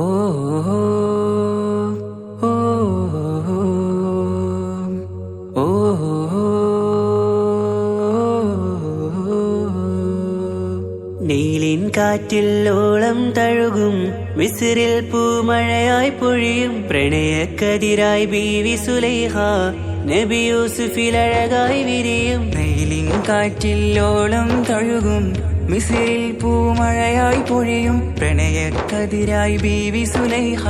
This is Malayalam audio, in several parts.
ഓ ഓ ഓ നീലിൻ കാറ്റിൽ ഓളം തഴുകും മിസ്രിൽ പൂമഴയായി പൊഴിയും പ്രണയക്കതിരായി ബീവി സുലൈഹ നബി യൂസുഫിൽ അഴകായി വിരിയും. നീലിൻ കാറ്റിൽ ഓളം തഴുകും മിസ്രിൽ പൂമഴയായി പൊഴിയും പ്രണയക്കതിരായി ബീവി സുലൈഹ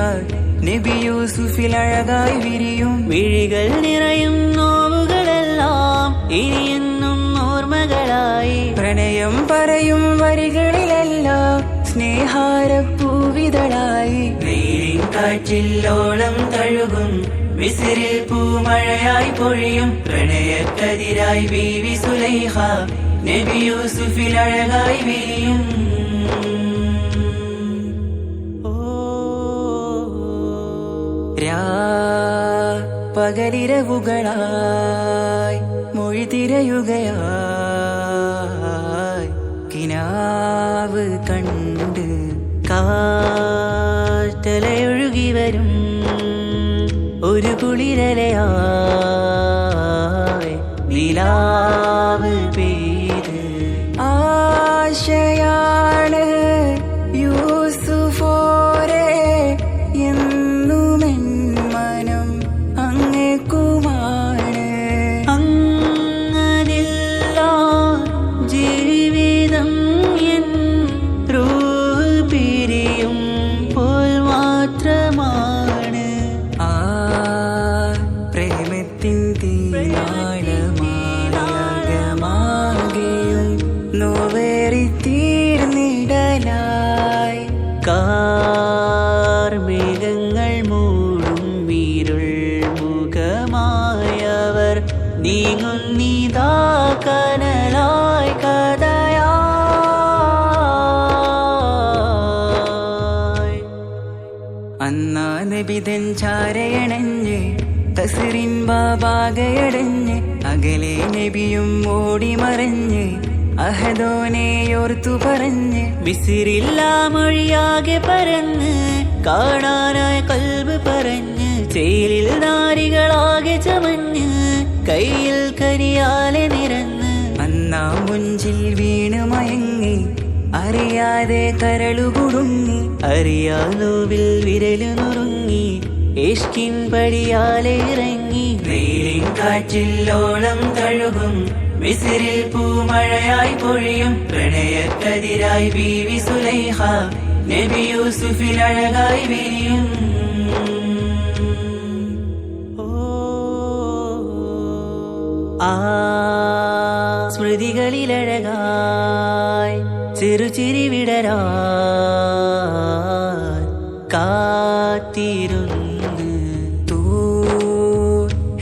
നബി യൂസുഫിൽ അഴകായി വിരിയും. മിഴികൾ നിറയും നോവുകളെല്ലാം ഇനിയെന്നും ഓർമ്മകളായി പ്രണയം പറയും വരികളിലെല്ലാം സ്നേഹാരപ്പൂവിതളായി. നീലിൻ കാറ്റിൽ ഓളം തഴുകും മിസ്രിൽ പൂമഴയായി പൊഴിയും പ്രണയക്കതിരായി ബീവി സുലൈഹ നബി യൂസുഫിൽ അഴകായി വിരിയും. പകലിരവുകളായി മൊഴി തിരയുകയായി കിനാവ് കണ്ട് കാറ്റലയൊഴുകി വരും ഒരു കുളിരലയായി നിലാവ് പെയ്ത് ആശയാണ് യൂസുഫോരെ എന്നുമെൻ മനം അങ്ങേക്കുമാണ്. അങ്ങനില്ല ജീവിതം എൻ റൂഹ് പിരിയും പോൽ മാത്രമാണ്. ആ പ്രേമത്തിൻ തീനാളമാകെയും നോവേറി തീർന്നിടലായി. കാർമേഘങ്ങൾ മൂടും വീരുൾ മുഖമായവർ നീങ്ങുന്നിതാ കനലായി കഥയായി. അന്നാ നബിതൻ ചാരയണഞ്ഞ് തസ്റിൻ ബാബാകയടഞ്ഞ് അകലെ നബിയും ഓടിമറഞ്ഞ് അഹദോനെയോർത്തു പറഞ്ഞ് മിസ്രില്ലാ മൊഴിയാകെ പരന്ന് കാണാനായ കൽബ് പറഞ്ഞ് ചേലിൽ നാരികളാകെ ചമഞ്ഞ് കയ്യിൽ കരിയാലെ നിരന്ന് അന്നാ മുഞ്ചിൽ വീണ് മയങ്ങി അറിയാതെ കരളുകുടുങ്ങി. അറിയാനോവിൽ വിരലു നുറുങ്ങി ഇഷ്കിൻ പടിയാലെ ഇറങ്ങി. നീലിൻ കാറ്റിൽ ഓളം തഴുകും മിസ്രിൽ പൂമഴയായി പൊഴിയും പ്രണയക്കതിരായി ബീവി സുലൈഹ നബി യൂസുഫിൽ അഴകായി വിരിയും. ആ സ്മൃതികളിലഴകായി ചെറുചിരി വിടരാൻ കാത്തിരുന്ന്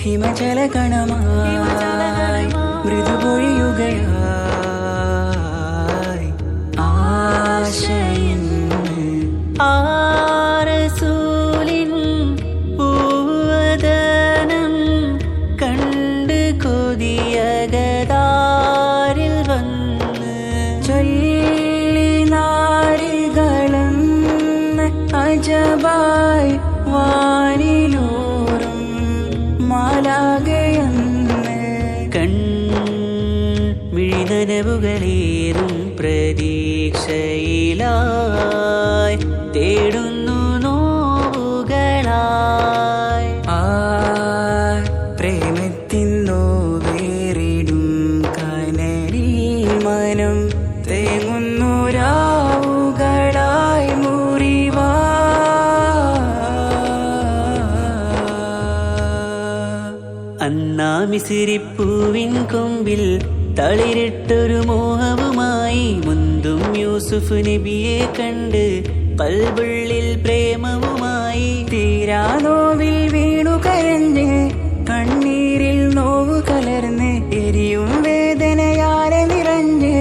ഹിമജല കണമായി മൃദുപൊഴിയുകയായി ആശയിന്ന്. ആ റസൂലിൻ പൂവദനം കണ്ട് കൊതിയകതാരിൽ വന്ന് ചൊല്ലി നാരികളെന്ന് അജബായി വാനിലൂറും മാലാകയെന്ന്. മിഴിനനവുകളേറും പ്രതീക്ഷയിലായി തേടുന്നു നോവുകളായി. ആ പ്രേമത്തിൻ നോവേറിടും കനലിൽ മനം തേങ്ങുന്നു രാവുകളായി മുറിവാ. അന്നാ മിസ്രിപ്പൂവിൻ കൊമ്പിൽ തളിരിട്ടൊരു മോഹവുമായി മുന്തും യൂസുഫ് നബിയെ കണ്ട് കൽബുള്ളിൽ പ്രേമവുമായി. തീരാനോവിൽ വീണു കരഞ്ഞ് കണ്ണീരിൽ നോവു കലർന്ന് എരിയും വേദനയാലെ നിറഞ്ഞ്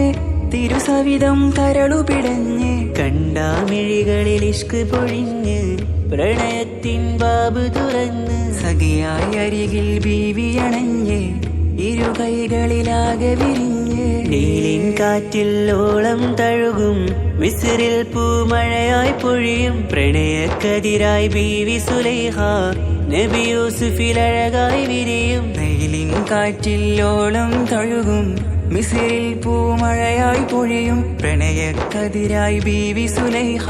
തിരുസവിധം കരളു പിടഞ്ഞ് കണ്ടാമിഴികളിൽ ഇഷ്ക് പൊഴിഞ്ഞ് പ്രണയത്തിൻ ബാബ് തുറന്ന് സഖിയായി അരികിൽ ബീവി അണഞ്ഞ് ഇരുകൈകളിലാകെ വിരിഞ്ഞ് നീലിൻ കാറ്റിൽ ഓളം തഴുകും മിസ്രിൽ പൂമഴയായി പൊഴിയും പ്രണയക്കതിരായി ബീവി സുലൈഹ നബി യൂസുഫിലഴകായി വിരിയും വെയിലിൻ കാറ്റില്ലോളം തഴുകും മിസ്രിൽ പൂമഴയായി പൊഴിയും പ്രണയക്കതിരായി ബീവി സുലൈഹ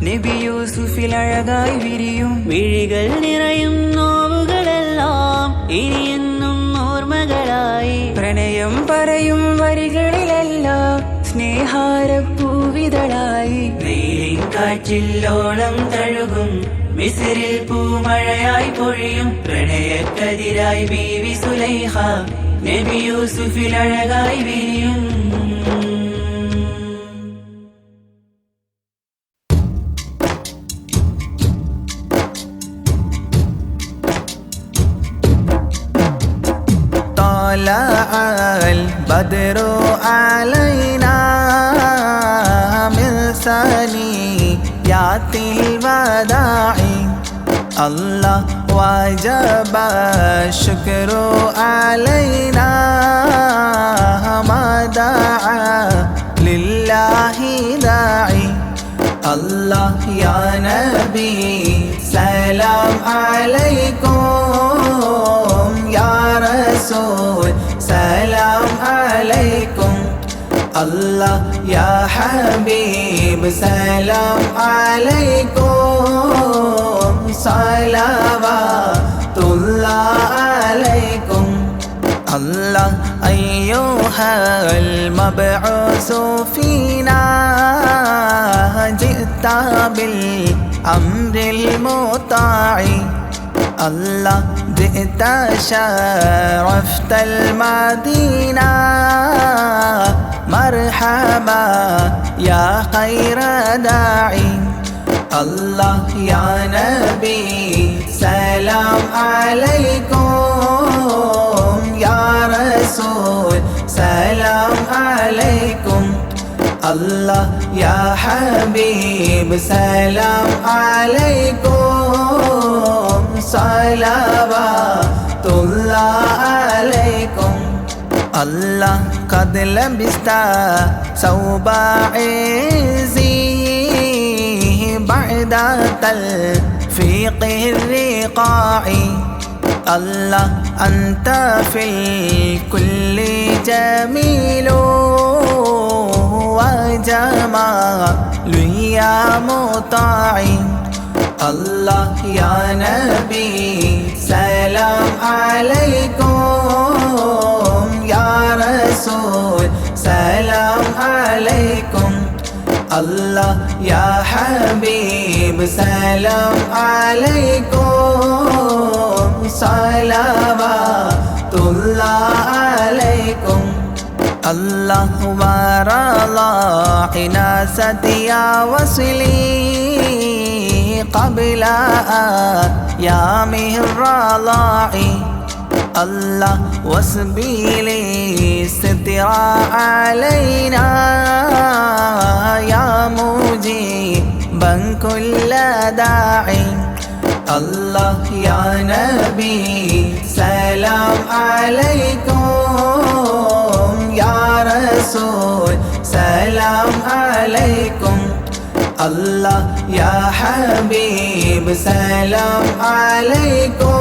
നബി യൂസുഫിൽ അഴകായി വിരിയും മിഴികൾ നിറയും നോവുകളെല്ലാം ഇനിയെന്നും ഓർമ്മകളായി പ്രണയം പറയും വരികളിലെല്ലാം സ്നേഹാരപ്പൂവിതളായി വെയിലിൻ കാറ്റില്ലോളം തഴുകും മിസ്രിൽ പൂമഴയായി പൊഴിയും പ്രണയക്കതിരായി ബീവി സുലൈഹ നബി യൂസുഫിലഴകായി വിരിയും طلع البدر علينا من ثنيات الوداع الله وجب الشكر علينا ما دعا لله داعي الله يا نبي سلام عليكم يا رسول سلام عليكم الله يا حبيب سلام عليكم صلوات الله عليكم الله أيها المبعوث فينا جئت بالأمر المطاع الله جئت شرفت المدينة مرحبا يا خير داعي الله يا نبي سلام عليكم يا رسول سلام عليكم الله يا حبيب سلام عليكم صلوات الله عليكم الله قد لبست ثوب عزي بعد تلفيق الرقاع الله أنت في الكل جميل وجمال يا مطاع الله يا نبي سلام عليكم يا رسول سلام عليكم الله يا حبيب سلام عليكم صلوات الله عليكم الله ورضى حناست يا وصلي قبل أيامه الرضاع الله واسبيلي ستر علينا يا مجيبا كل داعي الله يا نبي سلام عليكم يا رسول سلام عليكم الله يا حبيب سلام عليكم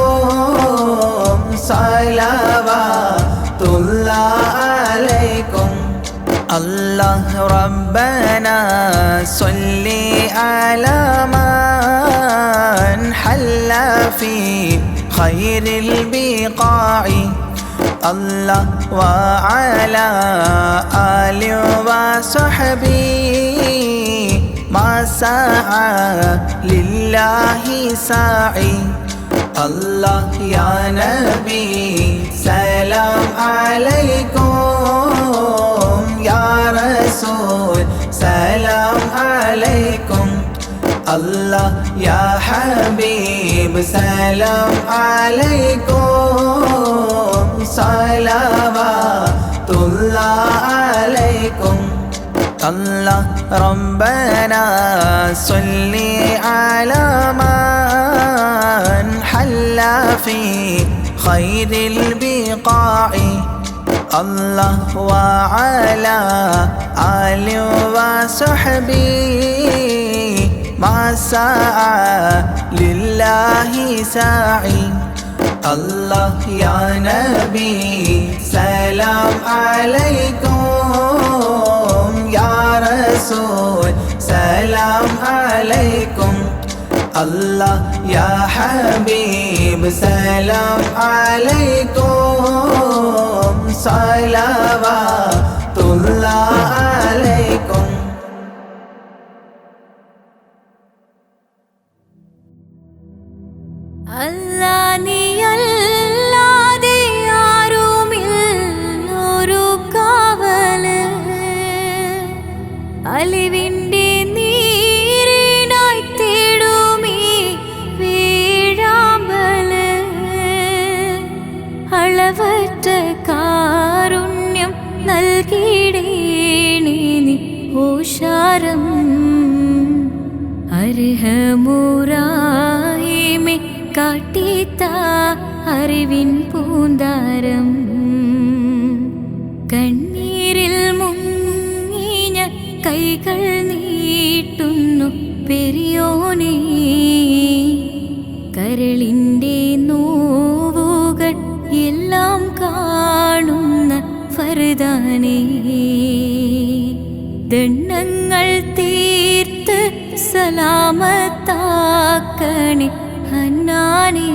صلوات الله عليكم الله ربنا صل على من حل في خير البقاع الله وعلى آل وصحبه ما سعى لله ساعي الله يا نبي سلام عليكم يا رسول سلام عليكم الله يا حبيب سلام عليكم صلوات الله عليكم الله ربنا صل على من حل في خير البقاع الله وعلى آل وصحبه ما سعى لله ساعي الله يا نبي سلام عليكم يا رسول سلام عليكم الله يا حبيب سلام عليكم صلوات الله عليكم. അല്ലാ നീയല്ലാതെ ആരുമില്ലൊരു കാവല് അലിവിൻ്റെ നീരിനായി തേടുമീ വീഴാമ്പല് അളവറ്റ കാരുണ്യം നൽകിടേണേ നീ ഓശാരം അർഹമുറാഹിമേ കാട്ടിത്ത അറിവിൻ പൂന്താരം കണ്ണീരിൽ മുങ്ങിഞ്ഞ കൈകൾ നീട്ടുന്നു പെരിയോനേ കരളിൻ്റെ നോവുകൾ എല്ലാം കാണുന്ന ഫർദാനേ ദണ്ണങ്ങൾ തീർത്ത് സലാമത്താക്കണേ ഹന്നാനേ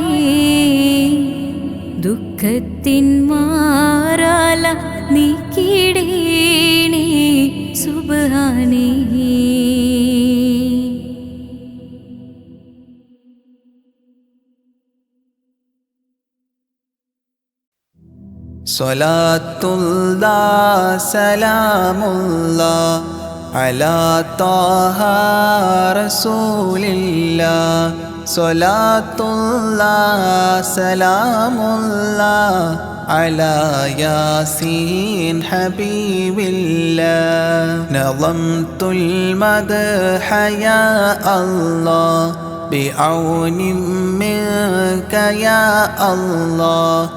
ദുഃഖത്തിൻ മാറാല നീക്കിടേണേ സുബ്ഹാനേ. സ്വലാത്തുല്ലാഹ് സലാമുല്ലാഹ് അലാ ത്വാഹ റസൂലില്ലാഹ് സ്വലാത്തുല്ലാഹ് സലാമുല്ലാഹ് അലാ യാസീൻ ഹബീബില്ലാഹ് നളംതുൽ മദ്ഹ യാ അല്ലാഹ് ബിഔനിൻ മിൻക യാ അല്ലാഹ്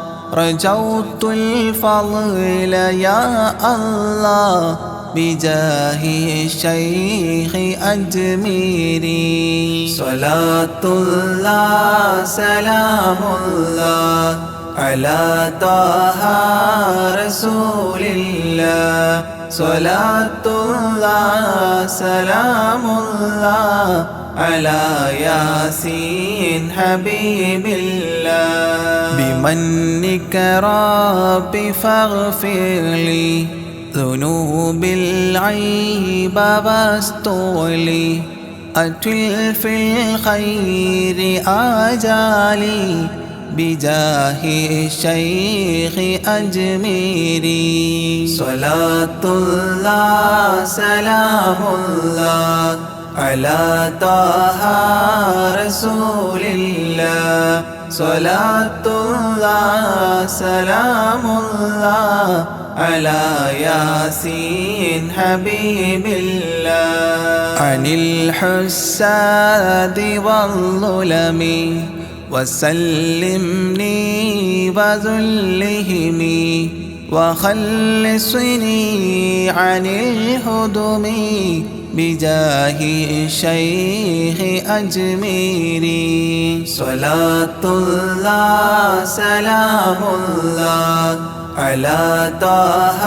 رجوت الفضل يا الله بجاه الشيخ أجميري صلاة الله سلام الله على طه رسول الله صلاة الله سلام الله على ياسين حبيب الله بمنك ربي فاغفر لي ذنوب العيب واستغلي أتل في الخير آجالي بجاه الشيخ أجميري صلاة الله سلام الله على طه رسول الله صلاة الله سلام الله على ياسين حبيب الله عن الحساد والظلم وسلمني وذلهم وخلصني عن الهدم بجاه الشيخ أجميري صلاة الله سلام الله على طه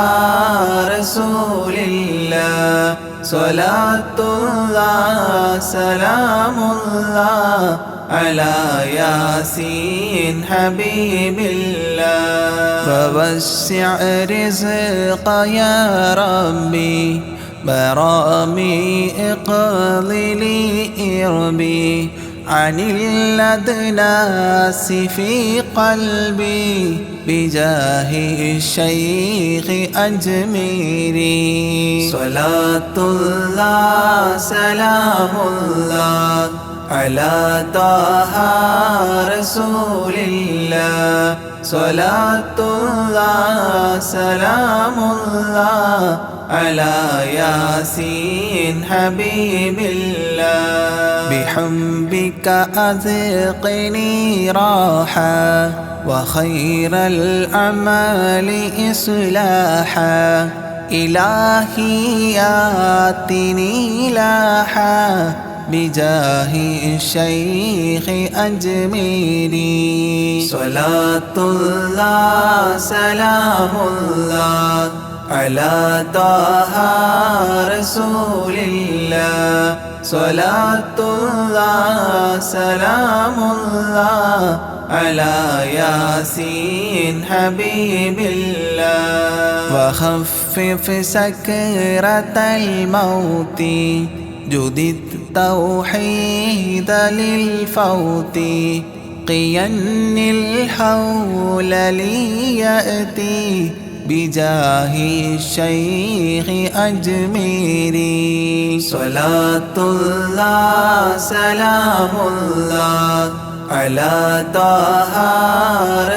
رسول الله صلاة الله سلام الله على ياسين حبيب الله فوسع رزق يا ربي برامي اقضي إربي عن الأدناس في قلبي بجاه الشيخ أجميري صلاة الله سلام الله على طه رسول الله صلاة الله سلام الله على ياسين حبيب الله بحبك أذقني راحة وخير الأعمال إصلاحا إلهي آتني لاحا بجاه الشيخ أجميري صلاة الله سلام الله على طه رسول الله صلاة الله سلام الله على ياسين حبيب الله وخفف سكرة الموت جدد التوحيد للفوت قين الحول ليأتي بجاه الشيخ أجميري صلاة الله سلام الله على طه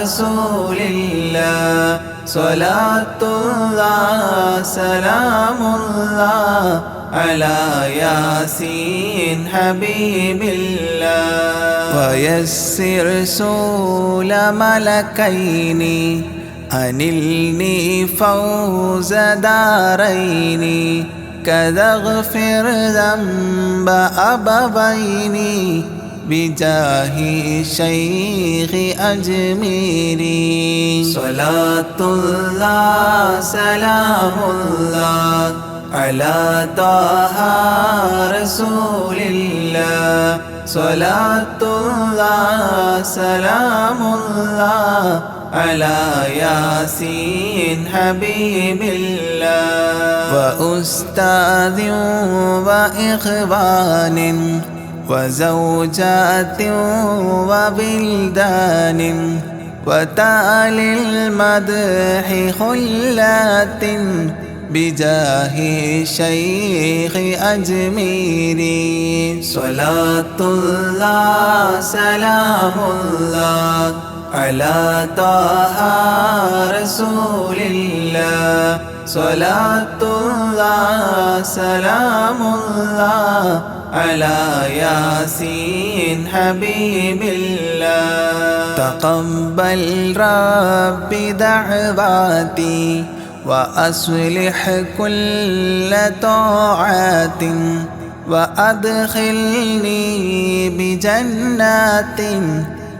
رسول الله صلاة الله سلام الله على ياسين حبيب الله ويسر سول ملكين أنلني فوز دارين كذا اغفر ذنب أبوين بجاه الشيخ أجميري صلاة الله سلام الله على طه رسول الله صلاة الله سلام الله على ياسين حبيب الله وأستاذ وإخوان وزوجات وبلدان وتالي المدح خلات بجاه الشيخ أجميري صلاة الله سلام الله على طه رسول الله صلاة الله سلام الله على ياسين حبيب الله تقبل رب دعواتي وأصلح كل طاعات وأدخلني بجنات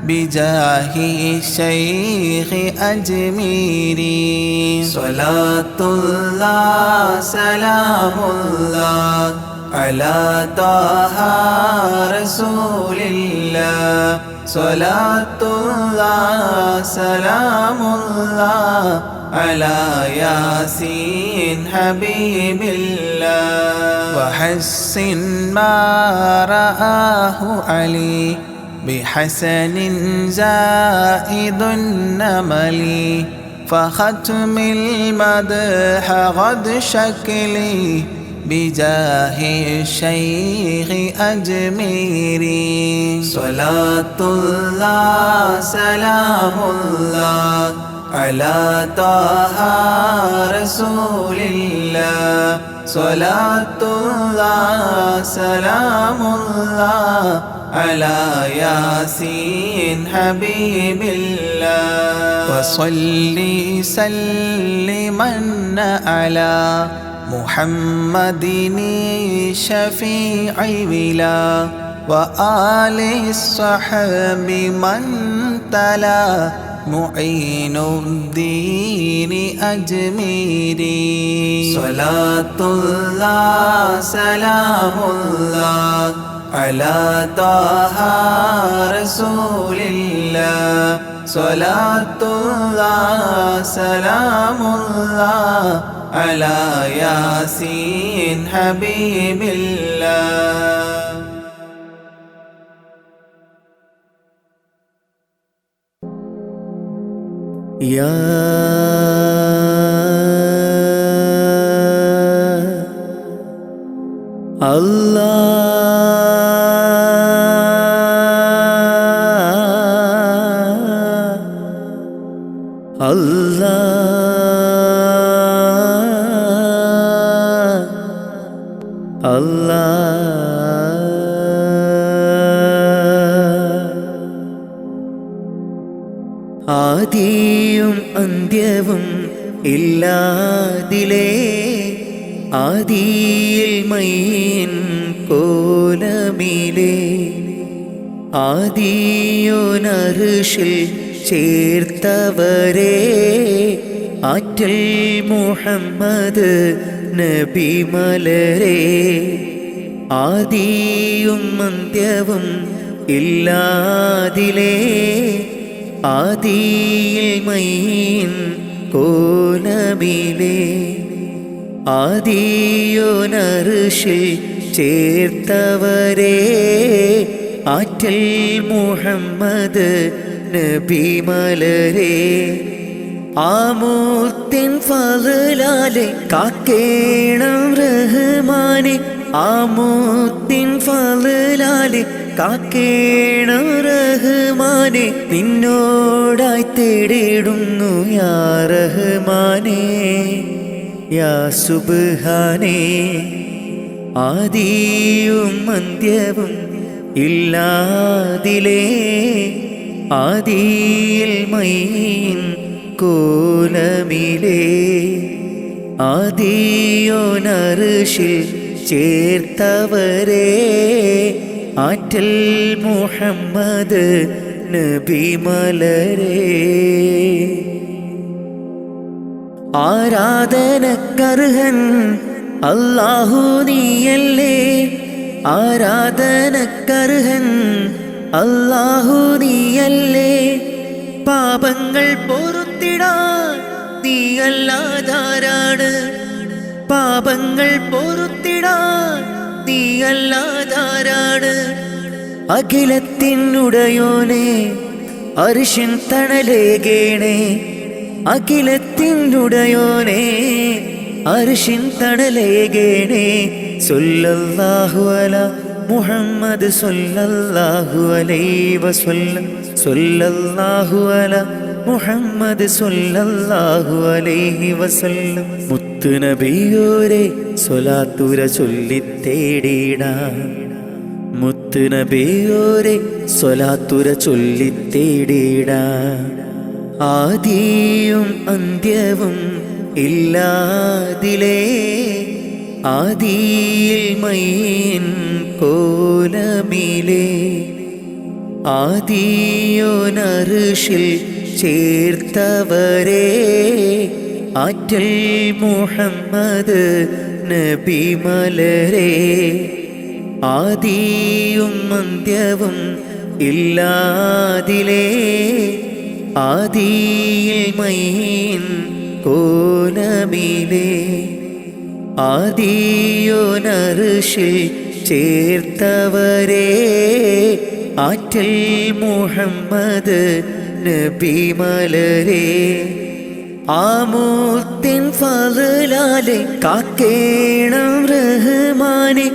بجاه الشيخ أجميري صلاة الله سلام الله على طه رسول الله صلاة الله سلام الله على ياسين حبيب الله وحسن ما رآه علي بحسن زائد النمل فختم المدح غد شكلي بجاه الشيخ أجميري صلاة الله سلام الله على طه رسول الله صلاة الله سلام الله على ياسين حبيب الله وصلي سلما على محمد شفيع بلا وآل الصحب من تلا معين الدين أجميري صلاة الله سلام الله على طه رسول الله صلاة الله سلام الله على ياسين حبيب الله يا ആദിയും അന്ത്യവും ഇല്ലാതിലേ ആദിയിൽ മൈൻ കോലമിലേ ആദിയോനർഷിൽ ചേർത്തവരേ ആറ്റൽ മുഹമ്മദ് നബി മലരേ ആദിയും അന്ത്യവും ഇല്ലാതിലേ ആദിയിൽ മൈൻ കോലമിലേ ആദിയോനർഷിൽ ചേർത്തവരേ ആറ്റൽ മുഹമ്മദ് നബി മലരേ ആമൂത്തിൻ ഫളലാലെ കാക്കേണം റഹ്മാനെ ആമൂത്തിൻ ഫളലാലെ കാക്കേണം റഹ്മാനെ നിന്നോടായി തേടിടുന്നു യാ റഹ്മാനേ യാ സുബ്ഹാനേ ആദിയും അന്ത്യവും ഇല്ലാതിലേ ആദിയിൽ മൈൻ കോലമിലേ ആദിയോനർഷിൽ ചേർത്തവരേ ആറ്റൽ മുഹമ്മദ് നബി മലരേ ആരാധനക്കർഹൻ അല്ലാഹു നീയല്ലേ ആരാധനക്കർഹൻ അല്ലാഹു നീയല്ലേ പാപങ്ങൾ പൊറുത്തിടാൻ നീയല്ലാതാരാണ് പാപങ്ങൾ പൊറുത്തിടാൻ നീയല്ലാതാരാണ് അഖിലത്തിനുടയോനെ അർശിൻ തണലേകേണേ അഖിലത്തിനുടയോനെ അർശിൻ തണലേകേണേ സല്ലല്ലാഹു അലാ മുഹമ്മദ് സല്ലല്ലാഹു അലൈഹി വസല്ലം സല്ലല്ലാഹു അലാ മുഹമ്മദ് സല്ലല്ലാഹു അലൈഹി വസല്ലം മുത്ത് നബിയോരെ സ്വലാത്തുര ചൊല്ലിത്തേടിടാം മുത്ത് നബിയോരെ സ്വലാത്തുര ചൊല്ലിത്തേടിടാം ആദിയും അന്ത്യവും ഇല്ലാതിലേ ആദിയിൽ മൈൻ കോലമിലേ ആദിയോനർഷിൽ ചേർത്തവരേ ആറ്റൽ മുഹമ്മദ് നബി മലരേ ആദിയും അന്ത്യവും ഇല്ലാതിലേ ആദിയിൽ മൈൻ കോലമിലേ ആദിയോനർഷിൽ ചേർത്തവരേ ആറ്റൽ മുഹമ്മദ് നബി മലരേ ആമൂത്തിൻ ഫളലാലെ കാക്കേണം റഹ്മാനെ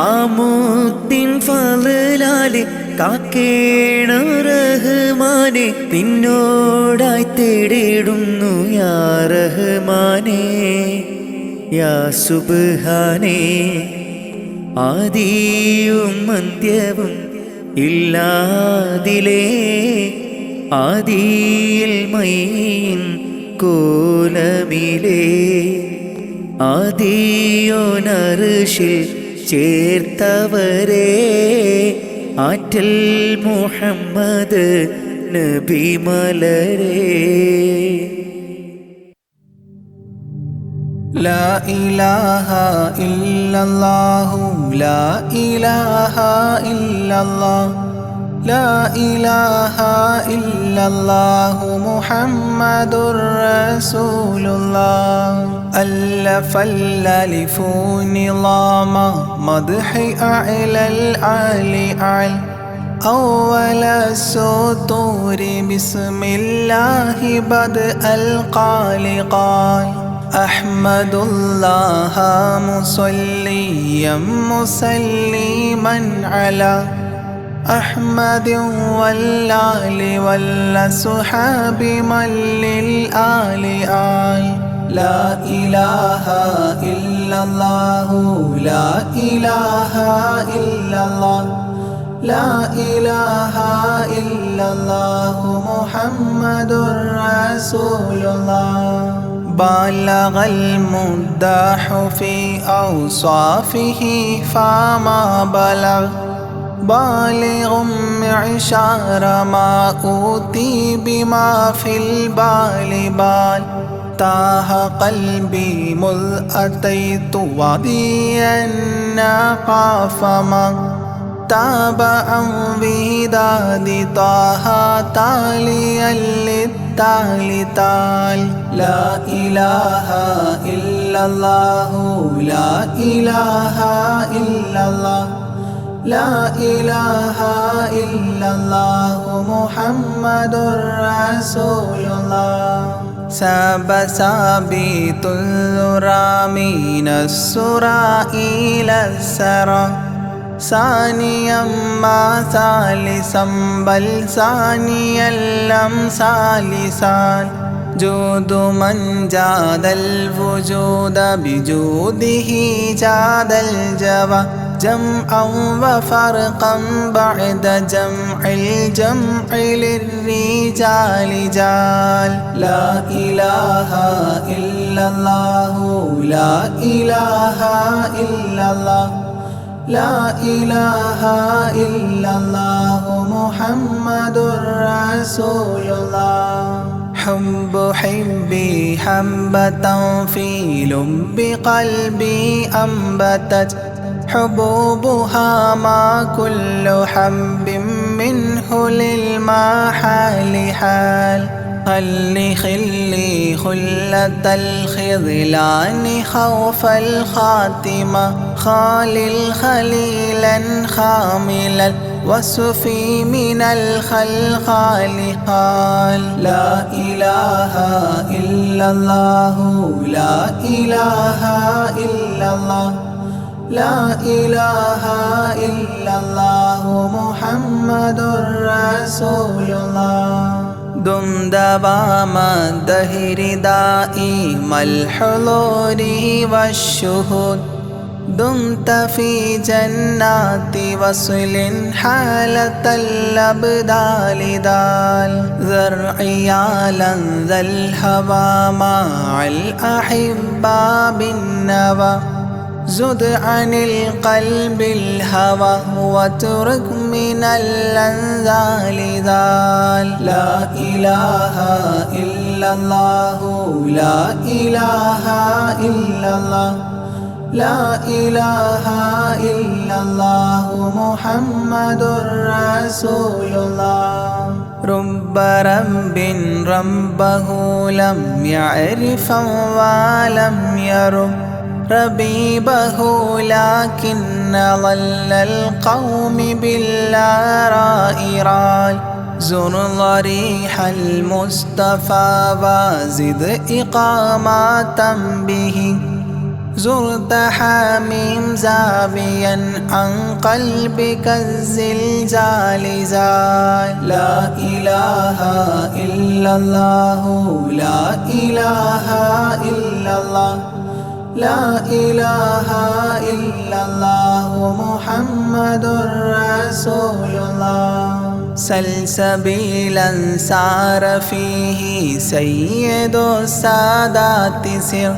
ആമൂത്തിൻ ഫളലാലെ കാക്കേണം റഹ്മാനെ നിന്നോടായി തേടിടുന്നു യാ റഹ്മാനേ യാ സുബ്ഹാനേ ആദിയും അന്ത്യവും ഇല്ലാതിലേ ആദിയിൽ മൈൻ കോലമിലേ ആദിയോനർഷിൽ ചേർത്തവരേ ആറ്റൽ മുഹമ്മദ് നബി മലരേ ലാ ഇലാഹ ഇല്ലല്ലാഹു ലാ ഇലാഹ ഇല്ലല്ലാഹ് ലാ ഇലാഹ ഇല്ലല്ലാഹു മുഹമ്മദുർ റസൂലുള്ളാഹ് അല്ലഫൽ അലിഫു നിളാമ മദ്ഹി അഅലൽ ആലി അൽ أول السطور بسم الله بدء القال أحمد الله مصليا مسلما على أحمد والآل والصحاب من للآل آل لا إله إلا الله لا إله إلا الله لا إله إلا الله محمد رسول الله. بلغ المداح في أوصافه فما بلغ بالغ معشار ما أوتي بما في البال بال. تاه قلبي مذ أتيت واديا قاف ما تابعا بهداد طه تاليا للتالي تال. لا إله إلا الله لا إله إلا الله لا إله إلا الله محمد رسول الله. ساب سابيت الذرى من السرى إلى السرى ثانيا ما ثالثا بل ثانيا لم ثالثان. جود من جاد الوجود بجوده جاد الجوى جمعا وفرقا بعد جمع الجمع للرجال جال. لا إله إلا الله لا إله إلا الله لا إله إلا الله محمد رسول الله. حب حبي حبة في لب قلبي أنبتت حبوبها ما كل حب منه للمحال حال. خلي خلة الخذلان خوف الخاتمة خالل خليلا خاملا وصفي من الخلخال قال. لا إله إلا الله لا إله إلا الله لا إله إلا الله محمد رسول الله. دم دوام الدهر دائم الحضور والشهود دمت في جنات وصل حالة الأبدال دال. ذرعي على ذا الهوى مع الأحبة بالنوى زد عن القلب الهوى واترك من الأنذال ذال. لا إله إلا الله لا إله إلا الله لا إله إلا الله محمد رسول الله. رب رب ربه لم يعرف ولم يرب ربيبه لكن ظل القوم بالآراء رال. زر ضريح المصطفى وزد إقامة به زرت حميم زاويا عن قلبك الزلزال زال. لا إله إلا الله لا إله إلا الله لا إله إلا الله محمد رسول الله. سلسبيلا سار فيه سيد السادات سر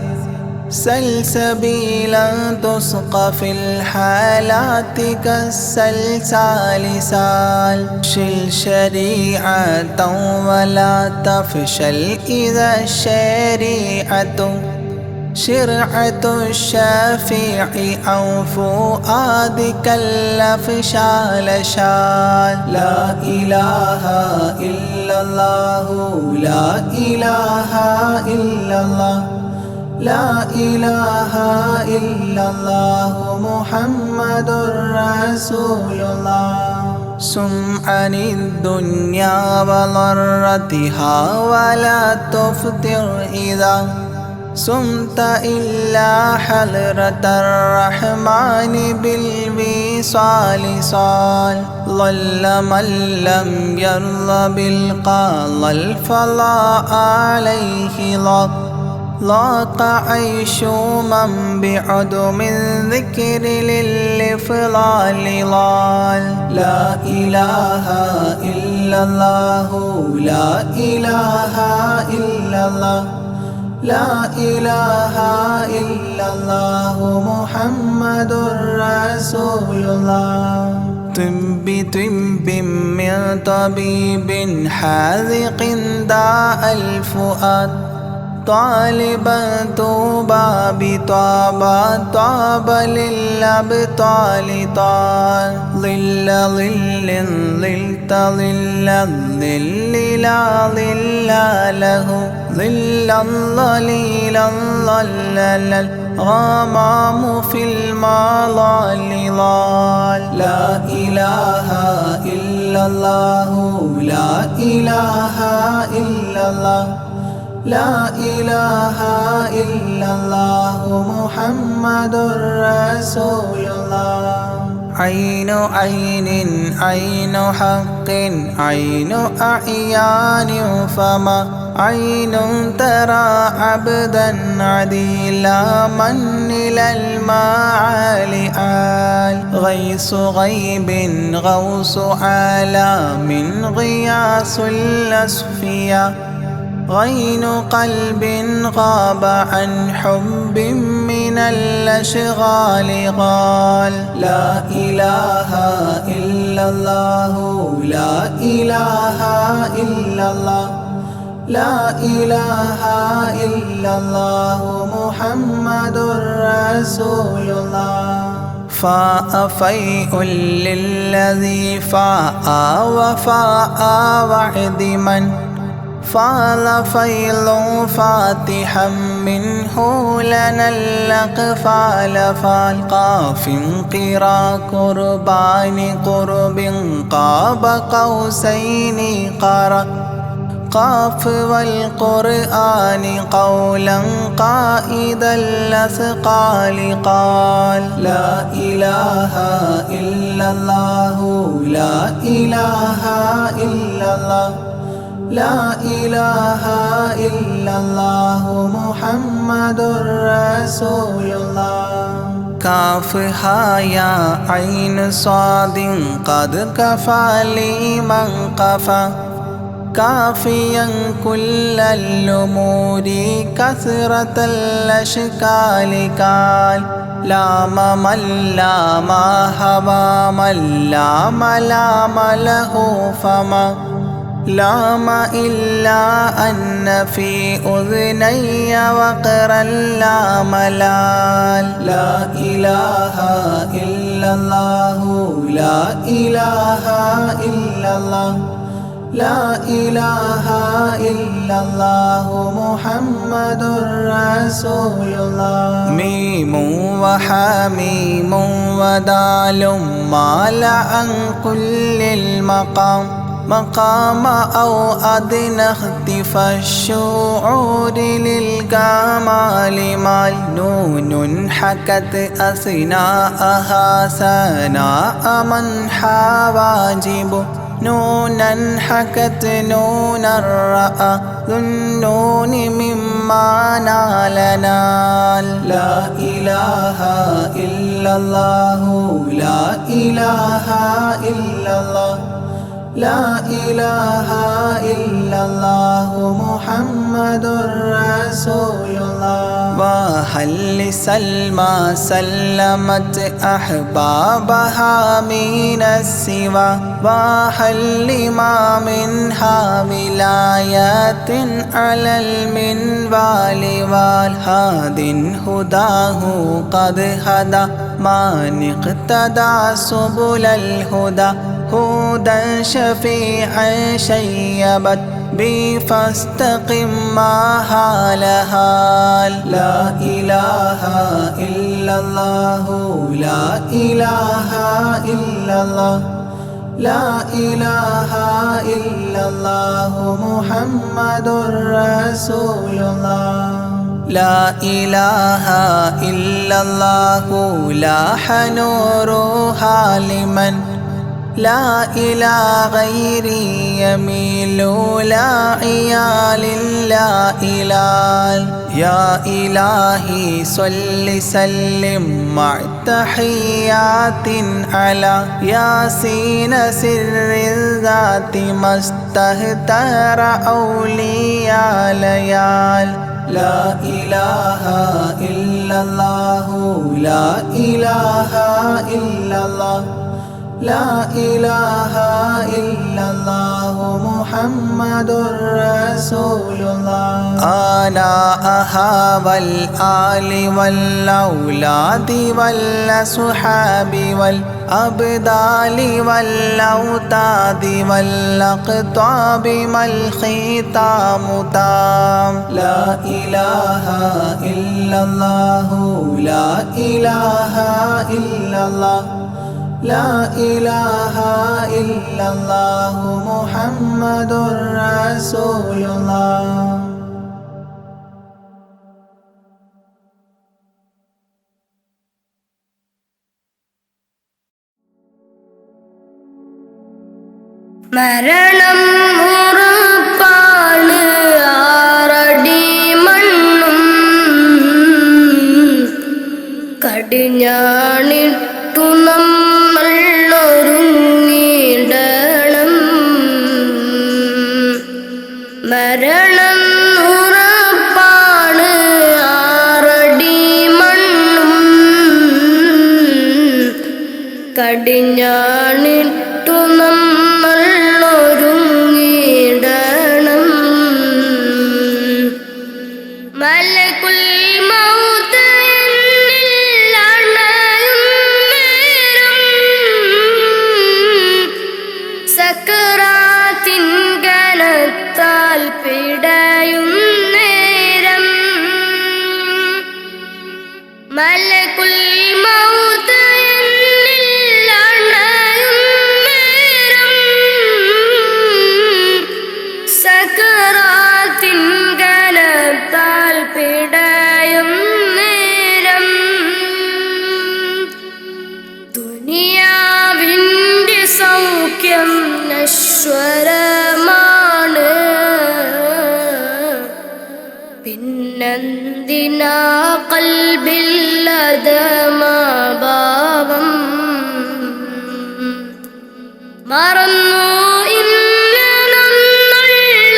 سلسبيلا تسقى في الحالات كالسلسال سال. شل شريعة ولا تفشل إذا الشريعة شرعة الشافع أو فؤادك الأفشال شال. لا إله إلا الله لا إله إلا الله لا إله إلا الله محمد رسول الله. سم عن الدنيا وضرتها ولا تفطر إذا سمت إلا حضرة الرحمن بالوصال صال. ظل من لم يرضى بالقضاء الفضاء عليه ضاق ضاق عيش من بعدم الذكر للإفضال ضال. لا إله إلا الله لا إله إلا الله لا إله إلا الله محمد رسول الله. طب من طبيب حاذق داء الفؤاد طالبا طوبى بطابى طاب للأبطال طال. ظل ظلت ظل الظل لا ظل له ظلا ظليلا ظلل الغمام في المظال ضال. لا إله إلا الله لا إله إلا الله لا إله إلا الله محمد رسول الله. عين عين عين حق عين أعيان فما عين ترى عبدا عديلا من إلى المعالي آل. غيث غيب غوث عالم غياث الأصفياء غين قلب غاب عن حب من الأشغال قال. لا إله إلا الله لا إله إلا الله لا إله إلا الله محمد رسول الله. فاء فيء للذي فاء وفاء وعد من فاض فيض فاتحا منه لنا الأقفال فالقاف قرا قربان قرب قاب قوسين قرا قاف والقرآن قولا قائد الأثقال قال. لا إله إلا الله لا إله إلا الله لا إله إلا الله محمد رسول الله. كافها يا عين صاد قد كفى لي من قفى كافيا كل الأمور كثرة الأشكال قال. لام من لام هوى من لام لام له فما لام إلا أن في أذني وقرا لا ملال. لا إله إلا الله لا إله إلا الله لا إله إلا الله محمد رسول الله. ميم وحميم ودال مال عن كل المقام مقام أو أدنى اختفى الشعور للكمال مال. نون حكت أثناءها ثناء من حواجب نونا حكت نونا رأى ذو النون مما نال نال. لا إله إلا الله لا إله إلا الله لا إله إلا الله محمد رسول الله. وهل سلمى سلمت أحبابها من السوى وهل لما منها ولايات على المنوال والهاد هداه قد هدى من اقتدى سبل الهدى هدى شفيعا شيبت بي فاستقم ما هال هال. لا إله إلا الله لا إله إلا الله لا إله إلا الله محمد رسول الله. لا إله إلا الله لاح نورها لمن لا إلى غيري يميل لا عيال لا إلال. يا إلهي صل سلم مع تحيات على ياسين سر الذات ما استهتر أولياء ليال لا إله إلا الله لا إله إلا الله لا إله إلا الله محمد رسول الله آناء والآل والأولاد والأصحاب والأبدال والأوتاد والأقطاب ما الختام تام لا إله إلا الله لا إله إلا الله لا إله إلا الله محمد رسول الله മരണം ഉറപ്പാണ് ആറടി മണ്ണും കടിഞ്ഞാണിട്ടു നമ്മൾ ഒരുങ്ങിടണം മരണം ഉറപ്പാണ് ആറടി മണ്ണും കടിഞ്ഞാണിട്ടു നമ്മൾ ഒരുങ്ങിടണം മലകുൽ മൗത്ത് എന്നിൽ അണയും നേരം സക്കറാത്തിൻ കനത്താൽ പിടയും നേരം മലകുൽ മൗത്ത് എന്നിൽ അണയും നേരം സക്കറാത്തിൻ കനത്താൽ പിടയും നേരം ദുനിയാവിൻ്റെ സൗഖ്യം നശ്വരമാണ് പിന്നെന്തിനാ കൽബില്ലതമാഭാവം മറന്നു ഇന്ന് നമ്മൾ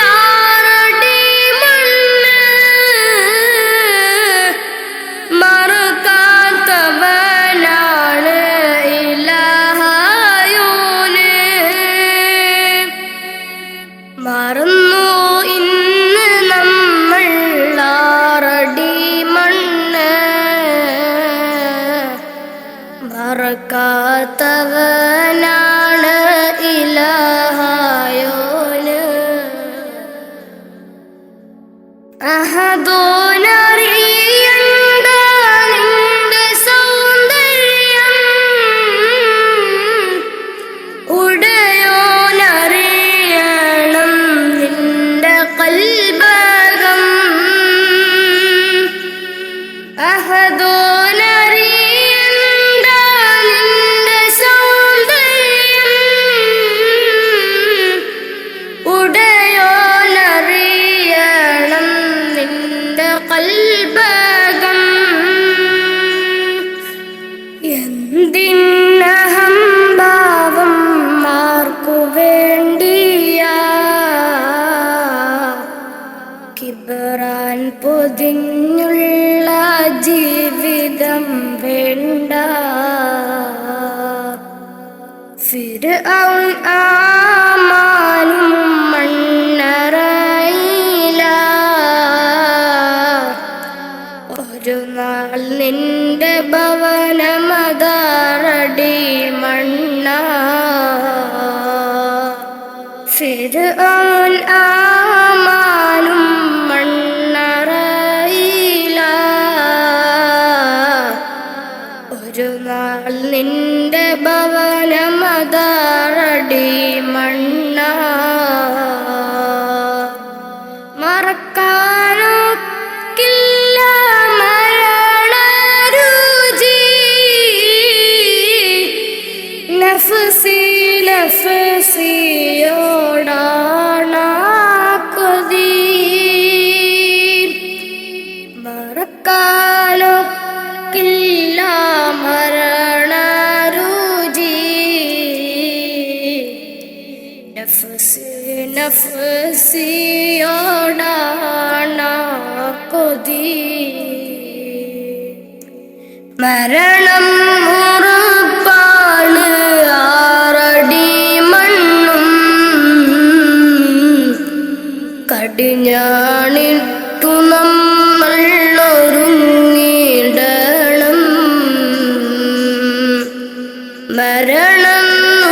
ആറടി മണ്ണ് മറക്കാത്തവനാണ് ഇലാഹായോന് മറന്നു ഇന്ന് നമ്മൾ ആറടി മണ്ണ് മറക്കാത്തവനാണ് ഇലാഹായോന് അഹദോനറിയണ്ട നിന്റെ സൗന്ദര്യം ഉടയോനറിയണം നിന്റെ കൽബകം അഹദോനറിയണ്ട നിന്റെ സൗന്ദര്യം ഉടയോനറിയണം നിന്റെ കൽബകം എന്തിനഹംഭാവം ആർക്കു വേണ്ടിയാ കിബറാൻ പൊതിഞ്ഞുള്ള ജീവിതം വേണ്ട ഫിർഔൻ ആമാനും മണ്ണറയില ഒരു നാൾ നിന്റെ ഭവനമതാറടി മണ്ണ ഫിർഔൻ ആമാനും മണ്ണറയില ഒരു നാൾ നിന്റെ ഭവനമതാറടി മണ്ണ മറക്കാനൊക്കില്ല മരണരുചി നഫ്സി നഫ്സിയോടാണ കൊതി നഫ്സിയോടാണ് കൊതി മരണം ഉറപ്പാണ് ആറടി മണ്ണും കടിഞ്ഞാണിട്ടു നമ്മൾ ഒരുങ്ങിടണം മരണം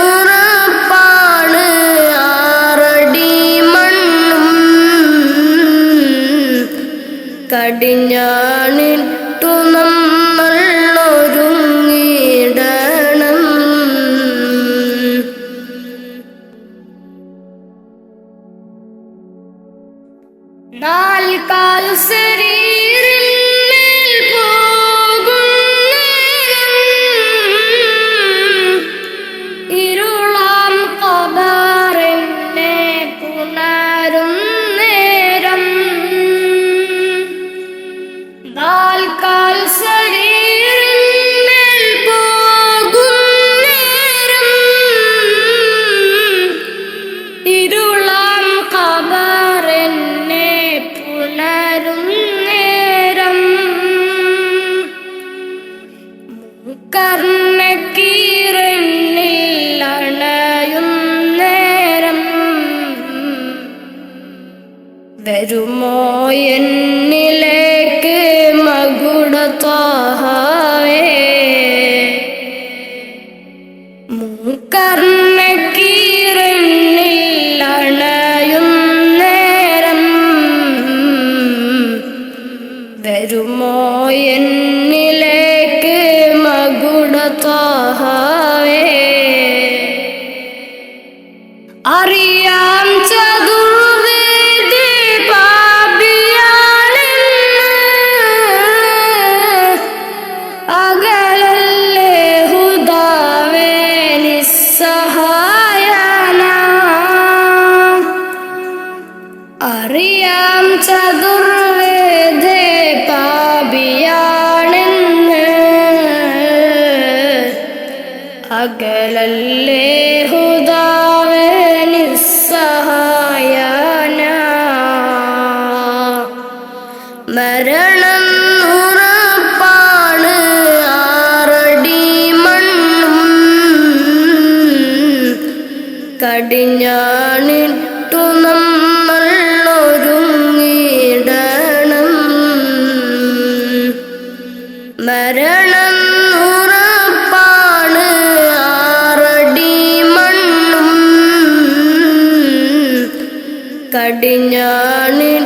ഉറപ്പാണ് ആറടി മണ്ണും കടിഞ്ഞാണിട്ടു നമ്മൾ ഒരുങ്ങിടണം നാൽക്കാൽ ശരീരമേൽ പോകും ഇരുളാം ഖബറിനെ പുണരും നേരം നാൽക്കാൽ ശരീരമേൽ പോകും നേരം ഇരുളാം ഖബറിനെ പുണരും നേരം കർണക്കീരണിൽ അണയും നേരം വരുമോ എന്നിലേക്ക് മകുടത്വാഹവേ കർണക്കീരണിൽ അണയും നേരം വരുമോ എന്നിലേക്ക് മകുടത്വാഹവേ അറിയാം ചതുർവേദി പാപിയാണെന്ന് അകലല്ലേ ഹുദാവേ നിസ്സഹായന അറിയാം ചതുർവേദി പാപിയാണെന്ന് അകലല്ലേ ഹുദാവേ നിസ്സഹായന മരണം ഉറപ്പാണ് ആറടി മണ്ണും കടിഞ്ഞാണിട്ടു നമ്മൾ ഒരുങ്ങിടണം മരണം ഉറപ്പാണ് ആറടി മണ്ണും കടിഞ്ഞാണിട്ടു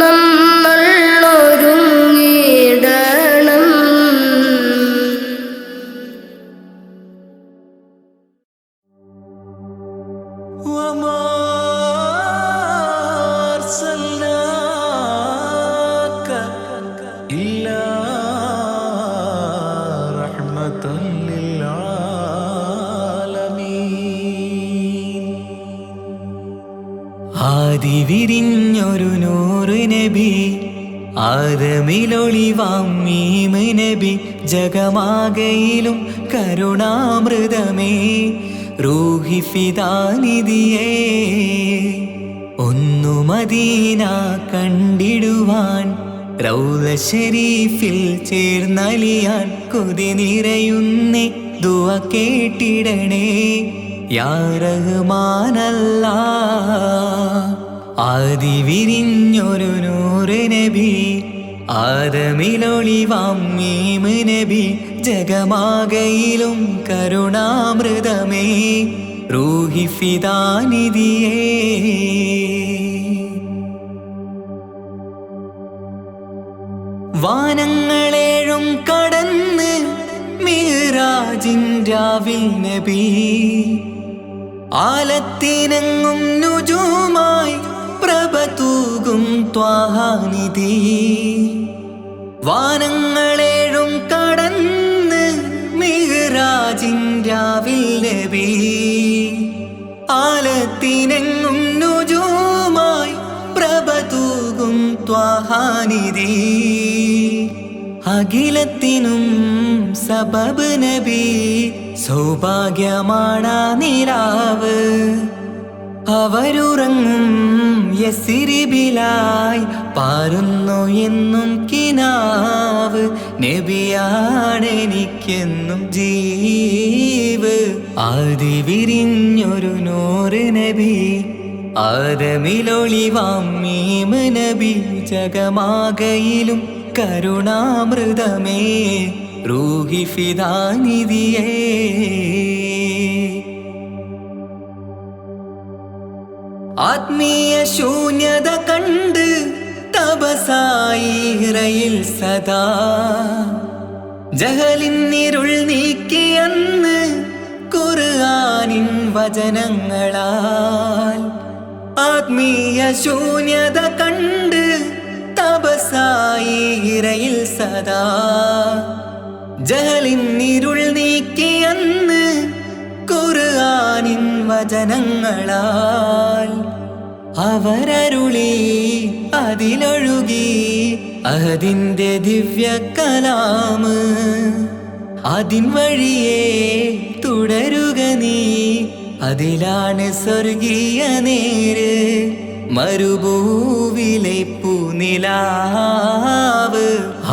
നമ്മൾ ഒരുങ്ങിടണം وما أرسلناك إلا رحمة للعالمين ആദി വിരിഞ്ഞൊരു നൂറ് നബി ആദമിലൊളിവാം മീമ് നബി ജഗമാകയിലും കരുണാമൃതമേ റൂഹി ഫിദാനിധിയേ ഒന്നു മദീന കണ്ടിടുവാൻ റൗള ഷരീഫിൽ ചേർന്നലിയാൻ കൊതി നിറയുന്നേ ദുആ കേട്ടിടണേ യാ റഹ്മാനല്ലാ ആദി വിരിഞ്ഞൊരു നൂറ് നബി ആദമിലൊളിവാം മീമ് നബി ജഗമാകയിലും കരുണാമൃതമേ റൂഹി ഫിദാനിധിയേ വാനങ്ങളേഴും കടന്ന് മിഅ്റാജിൻ രാവിൽ നബി ആലത്തിനെങ്ങും നുജൂമായി പ്രഭ തൂകും ത്വാഹാനിധി വാനങ്ങളേഴും കടന്ന് മിഅ്റാജിൻ രാവിൽ നബി ആലത്തിനെങ്ങും നുജൂമായി പ്രഭ തൂകും ത്വാഹാനിധി അഖിലത്തിനും സബബ് നബി സൗഭാഗ്യമാണ നിലാവ് അവരുറങ്ങും യസിരിബിലായി പാരുന്നു എന്നും കിനാവ് നബിയാണെനിക്കെന്നും ജീവ് ആദി വിരിഞ്ഞൊരു നൂറ് നബി ആദമിലൊളിവാം മീമ് നബി ജഗമാകയിലും കരുണാമൃതമേ റൂഹി ഫിദാനിധിയേ ആത്മീയ ശൂന്യത കണ്ട് തപസായി ഇറയിൽ സദാ ജഹലിന്നിരുൾ നീക്കിയെന്ന് ഖുർആനിൻ വചനങ്ങളാൽ ആത്മീയ ശൂന്യത കണ്ട് തപസായി ഇറയിൽ സദാ ജഹലിന്നിരുൾ നീക്കിയെന്ന് ഖുർആനിൻ വചനങ്ങളാൽ അവരരുളി അതിലൊഴുകി അതിൻ്റെ ദിവ്യ കലാമ് അതിൻ വഴിയേ തുടരുക നീ അതിലാണ് സ്വർഗീയ നേര് മരുഭൂവിലെ പൂനിലാവ്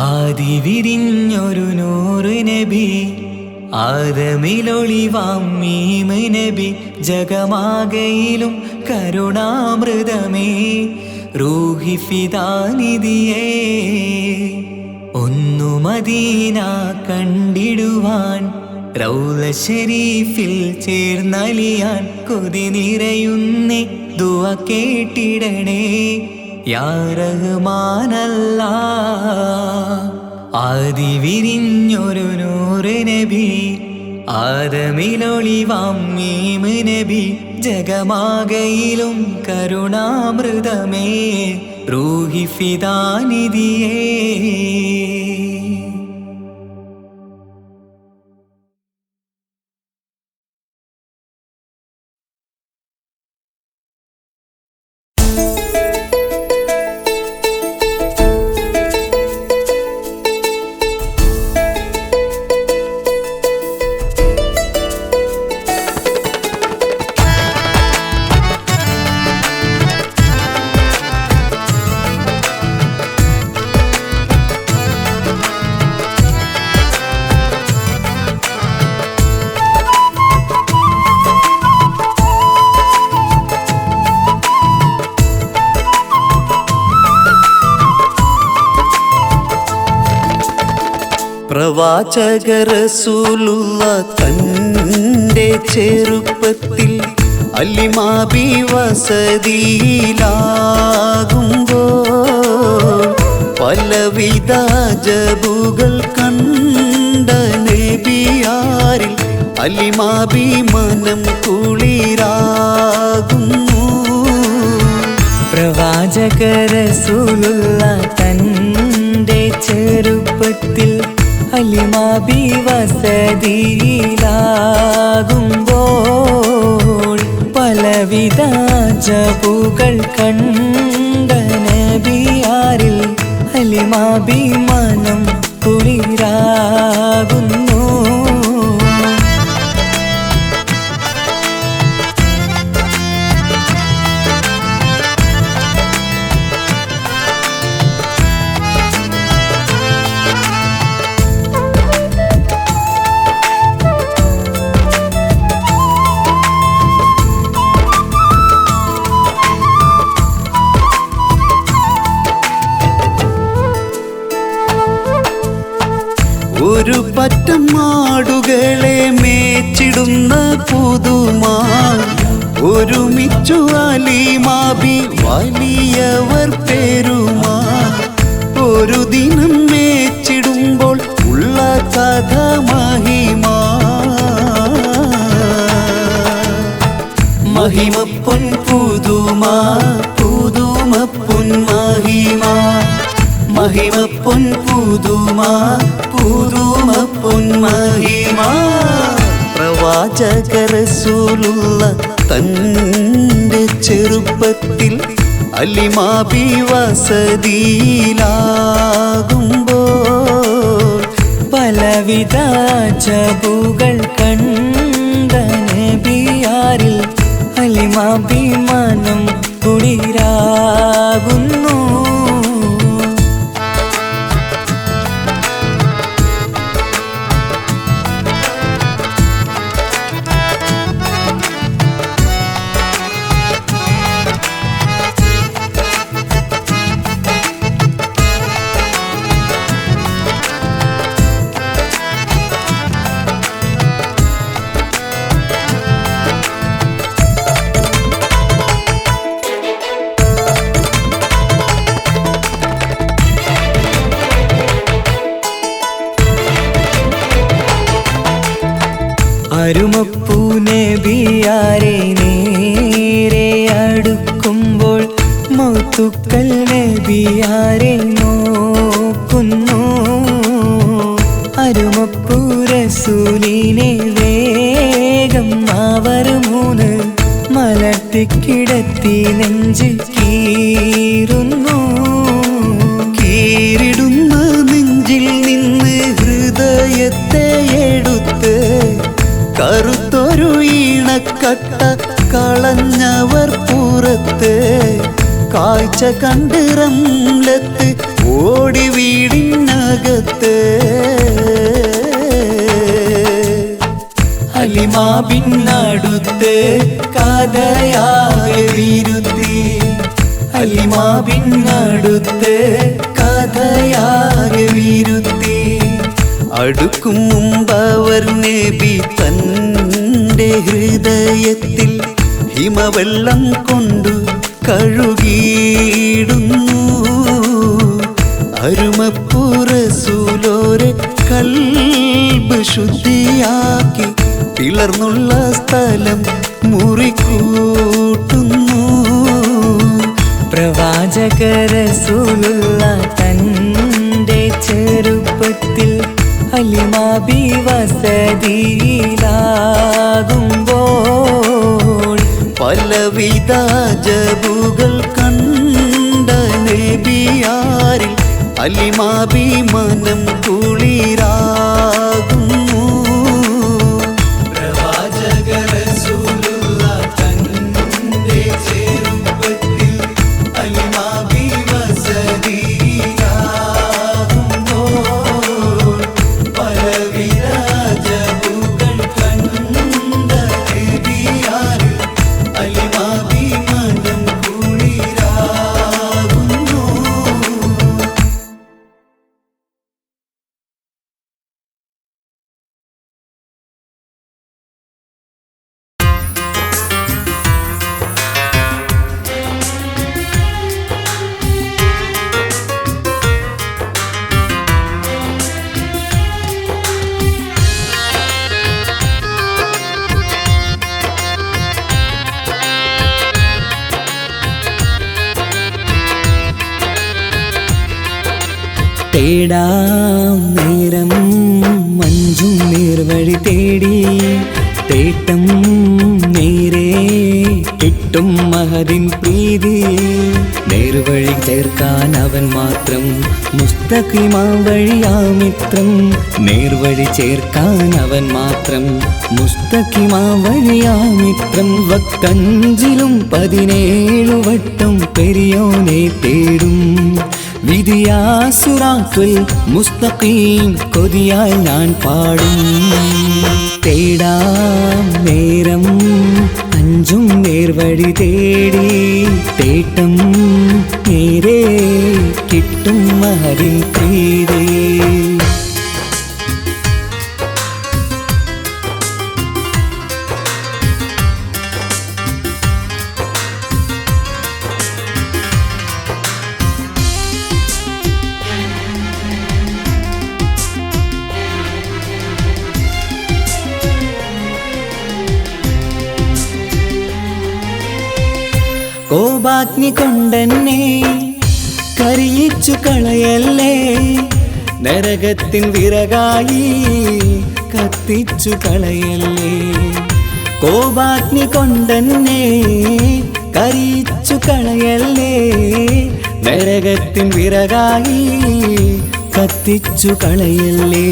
ആദി വിരിഞ്ഞൊരു നൂറ് നബി ആദമിലൊളിവാം മീമ് നബി ജഗമാകയിലും കരുണാമൃതമേ റൂഹി ഫിദാനിധിയേ ഒന്നു മദീന കണ്ടിടുവാൻ റൗള ശരീഫിൽ ചേർന്നലിയാൻ കൊതി നിറയുന്നേ ദുആ കേട്ടിടണേ യാ റഹ്മാനല്ലാഹ് ആദി വിരിഞ്ഞൊരു നൂറ് നബി ആദമിലൊളിവാം മീമ് നബി ജഗമാകയിലും കരുണാമൃതമേ റൂഹി ഫിദാനിധിയേ പ്രവാചക റസൂലുള്ള തൻ്റെ ചെറുപ്പത്തിൽ അലിമാബി വസതിയിലാകുമ്പോൾ പലവിധ ജബുകൾ കണ്ട നബിയാരിൽ അലിമാബി മനം കുളിരാകുന്നു. പ്രവാചക റസൂലുള്ള തൻ്റെ ചെറുപ്പത്തിൽ അലിമാബി വസതിയിലാകുമ്പോൾ പലവിധ ജബുകൾ കണ്ട നബിയാരിൽ അലിമാബി മനം കുളിരാകുന്നു. ഒരു പറ്റം മാടുകളെ മേച്ചിടുന്ന പുതുമാ ഒരുമിച്ചു അലിമാബി വലിയവർ പേരുമാ ഒരു ദിനം മേച്ചിടുമ്പോൾ ഉള്ള കഥ മഹിമാ മഹിമപ്പൊൻ പുതുമാ പുതുമപ്പൊൻ മഹിമാ മഹിമപ്പൊൻ പുതുമാ പുതുമപ്പൊൻ മഹിമാ. പ്രവാചക റസൂലുള്ള തൻ്റെ ചെറുപ്പത്തിൽ അലിമാബി വസതിയിലാകുമ്പോൾ പലവിധ ജബുകൾ കണ്ട നബിയാരിൽ അലിമാബി അലിമാഭിമാനം കുളിരാകുന്നു. അരുമപ്പൂ നബിയാരെ നേരെ അടുക്കുമ്പോൾ മൗത്തുക്കൽ നബിയാരെ നോക്കുന്നു. അരുമപ്പൂ റസൂലിനെ വേഗം അവർ മൂന്ന് മലർത്തിക്കിടത്തി നെഞ്ച് കീറുന്നു. കീറിടുന്ന നെഞ്ചിൽ നിന്ന് ഹൃദയത്തെ എടുത്ത് കറുത്തൊരു ഈണക്കട്ട കളഞ്ഞവർ പുറത്ത്. കാഴ്ച കണ്ട് റംലത്ത് ഓടി വീടിനകത്ത്. അലിമാബിന്നടുത്ത് കഥയാകെ വിരുത്തി. അലിമാബിന്നടുത്ത് കഥയാകെ വിരുത്തി. അടുക്കും മുമ്പവർ നബി തൻ്റെ ഹൃദയത്തിൽ ഹിമവെള്ളം കൊണ്ടു കഴുകിയിടുന്നു. അരുമപ്പൂ റസൂലോരെ കൽബ് ശുദ്ധിയാക്കി പിളർന്നുള്ള സ്ഥലം മുറിക്കൂട്ടുന്നു. പ്രവാചക റസൂലുള്ള തൻ്റെ ചെറുപ്പത്തിൽ അലിമാബി വസതിയിലാകുമ്പോൾ പലവിധ ജബുകൾ കണ്ട നബിയാരിൽ അലിമാഭിമാനം കുളിരാകുന്നു. പ്രവാചക റസൂലുള്ള തൻ്റെ ചെറുപ്പത്തിൽ അലിമാബി വസതിയിലാകുമ്പോൾ പലവിധ ജബുകൾ കണ്ട നബിയാരിൽ അലിമാഭിമാനം കുളിരാകുന്നു. തേടാം നേരം മഞ്ചും നേർവഴി തേടി. തേട്ടം നേരെ കിട്ടും മഹദിൻ പ്രീതി. നേർവഴി ചേർക്കാൻ അവൻ മാത്രം മുസ്തഖിമാ വഴിയാ മിത്രം. നേർവഴി ചേർക്കാൻ അവൻ മാത്രം മുസ്തഖിമാ വഴിയാ മിത്രം. വക്കഞ്ചിലും 17 വട്ടം പെരിയോനെ തേടും. വിധിയാ സിറാത്തുൽ മുസ്തഖീം കൊതിയായി ഞാൻ പാടും. തേടാം നേരം അഞ്ചും നേർവഴി തേടി. തേട്ടം നേരെ കിട്ടും മഹദിൻ പ്രീതി. കോപാഗ്നി കൊണ്ടെന്നെ കരിയിച്ചു കളയല്ലേ. നരകത്തിൻ വിറകായി കത്തിച്ചു കളയല്ലേ. കോപാഗ്നി കൊണ്ടെന്നെ കരിയിച്ചു കളയല്ലേ. നരകത്തിൻ വിറകായി കത്തിച്ചു കളയല്ലേ.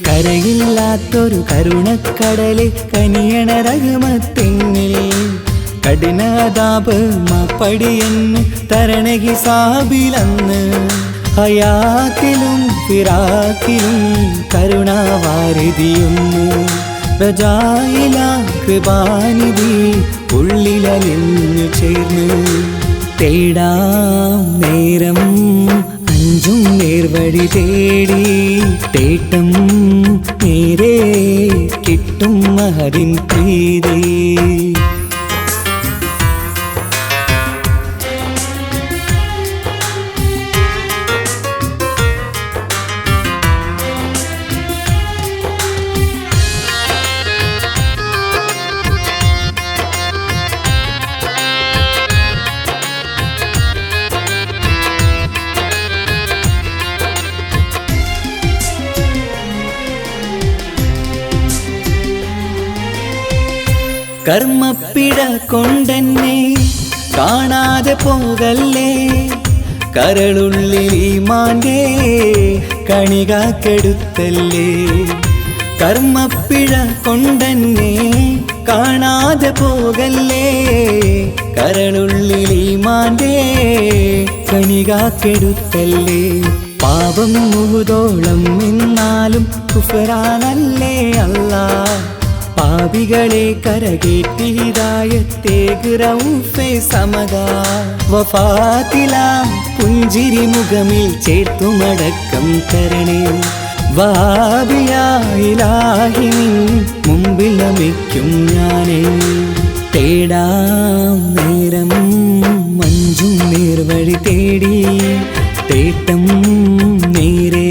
കരയില്ലാത്തൊരു കരുണക്കടലെ കനിയണ റഹ്മത്തിന്നിൽ കഠിനതാപ് മാപ്പടിയെന്ന് തരണ ഹിസാബിലന്ന് ഹയാത്തിലും ഫിറാക്കിലും കരുണാവാരിതിയൊന്ന് പ്രജായില കൃപാനിധി ഉള്ളിലലിഞ്ഞു ചേർന്ന് തേടാം നേരം അഞ്ചും നേർവഴി തേടി തേട്ടം നേരെ കിട്ടും മഹരിൻ പ്രീതി കർമ്മപ്പിഴ കൊണ്ടെന്നെ കാണാതെ പോകല്ലേ കരളുള്ളിൽ ഈമാന്റെ കണികാക്കെടുത്തല്ലേ കർമ്മപ്പിഴ കൊണ്ടെന്നെ കാണാതെ പോകല്ലേ കരളുള്ളിൽ ഈമാന്റെ കണികാക്കെടുത്തല്ലേ പാപം മുഹുതോളം എന്നാലും കുഫറാനല്ലേ അല്ലാ പാപികളെ കരകേറ്റി ഹിദായത്തേക് റഊഫേ സമദാ വഫാത്തില പുഞ്ചിരി മുഖമിൽ ചേർത്തുമടക്കം തരണേ വഹാബിയായിലാഹി നിൻ മുമ്പിൽ നമിക്കും ഞാനേ തേടാം നേരം മഞ്ചും നേർവഴി തേടി തേട്ടം നേരെ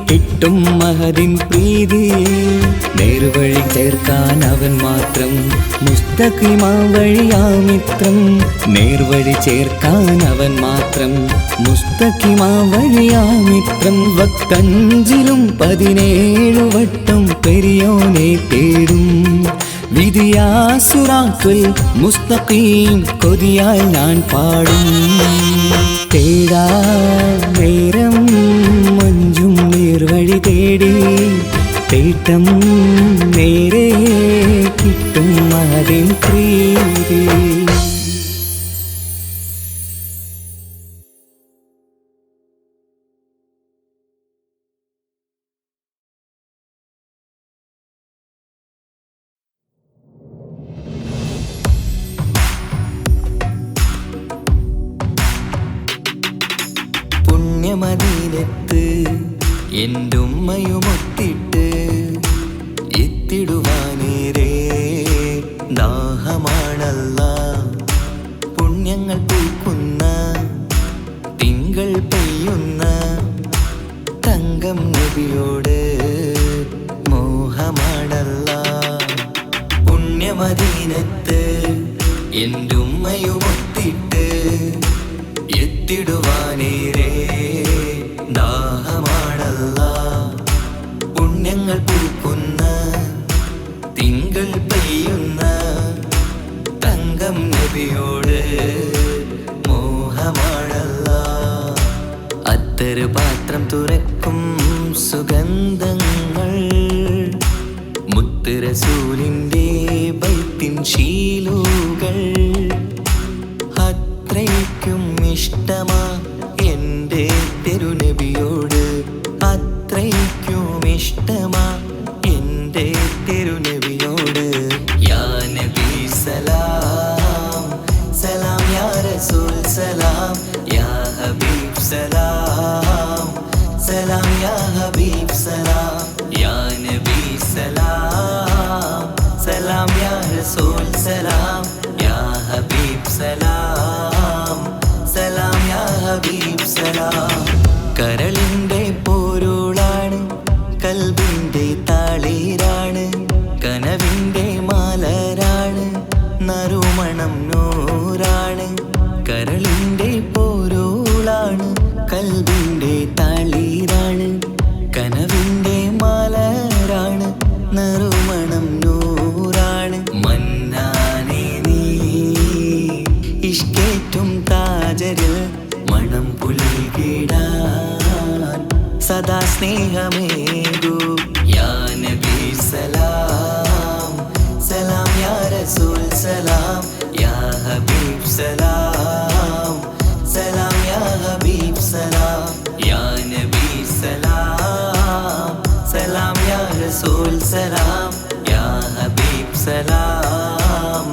കിട്ടും മഹദിൻ പ്രീതി നേർവഴി ചേർക്കാൻ അവൻ മാത്രം മുസ്തഖിമാ വഴിയാ മിത്രം നേർവഴി ചേർക്കാൻ അവൻ മാത്രം മുസ്തഖിമാ വഴിയാ മിത്രം വക്കഞ്ചിലും 17 വട്ടം പെരിയോനെ തേടും വിധിയാ സിറാത്തുൽ മുസ്തഖീം കൊതിയാൽ ഞാൻ പാടും തേടാ നേരം മഞ്ചും നേർവഴി തേടി തേട്ടം നേരെ കിട്ടും മഹദിൻ പ്രീതി പുണ്യമദീനത്ത് എൻ്റെ ഉമ്മയുമൊത്തിട്ട് എത്തിടുവാനേരേ ദാഹമാണല്ലാ പുണ്യങ്ങൾ പൂക്കുന്ന തിങ്കൾ പെയ്യുന്ന തങ്കം നബിയോട് മോഹമാണല്ലാ പുണ്യമദീനത്ത് എൻ്റെ ഉമ്മയുമൊത്തിട്ട് എത്തിടുവാനേരേ ദാഹമാണല്ലാ പുണ്യങ്ങൾ പൂക്കുന്ന തിങ്കൾ പെയ്യുന്ന തങ്കം നബിയോട് മോഹമാണല്ലാ അത്തറ് പാത്രം തുറക്കും സുഗന്ധങ്ങൾ മുത്ത് റസൂലിൻ്റെ ബൈത്തിൻ ശീലുകൾ അത്രയ്ക്കും ഇഷ്ടമാ എൻ്റെ തിരുനബിയോട് അത്രയ്ക്കും ഇഷ്ടമാ എൻ്റെ തിരുനബിയോട് യാ നബി സലാം സലാം യാ റസൂൽ സലാം യാ ഹബീബ് സലാം സലാം യാ ഹബീബ് സലാം യാ നബി സലാം സലാം യാ റസൂൽ സലാം യാ ഹബീബ് സലാം സലാം യാ ഹബീബ് സലാം കരളിൻ്റെ പോരുളാണ് കൽബിൻ്റെ താളീരാണ് കനവിൻ്റെ മാലരാണ് നറുമണം നൂറാണ് കരളിൻ്റെ പോരുളാണ് കൽബിൻ്റെ താളീരാണ് കനവിൻ്റെ മാലരാണ് നറുമണം നൂറാണ് മന്നാനേ നീ ഇഷ്കേറ്റും താജരിൽ മണം പുൽകിടാൻ സദാ സ്നേഹമേകൂ യാ നബി സലാം സലാം യാ റസൂൽ സലാം യാ സലാം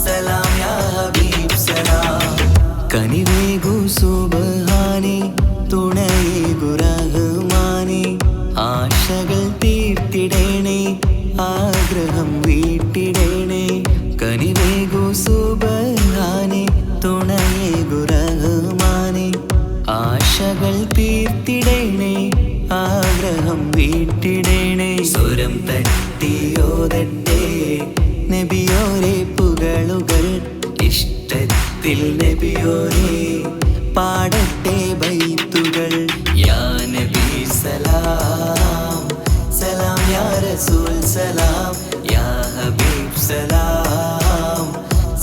സലാം യാ ഹബീബ് സലാം കനിവേഗു സുബ്ഹാനേ തുണയേകു റഹ്മാനേ ആശകൾ തീർത്തിടേണേ ആഗ്രഹം വീട്ടിടേണേ കനിവേഗു സുബ്ഹാനേ തുണയേകു റഹ്മാനേ ആശകൾ തീർത്തിടേണേ ആഗ്രഹം വീട്ടിടേണേ സ്വരം തട്ടിയോതട്ടെ നബിയോരെ പുകളുകൾ ഇഷ്ടത്തിൽ നബിയോരെ പാടട്ടെ ബൈത്തുകൾ യാ നബി സലാം സലാം യാ റസൂൽ സലാം യാ ഹബീബ് സലാം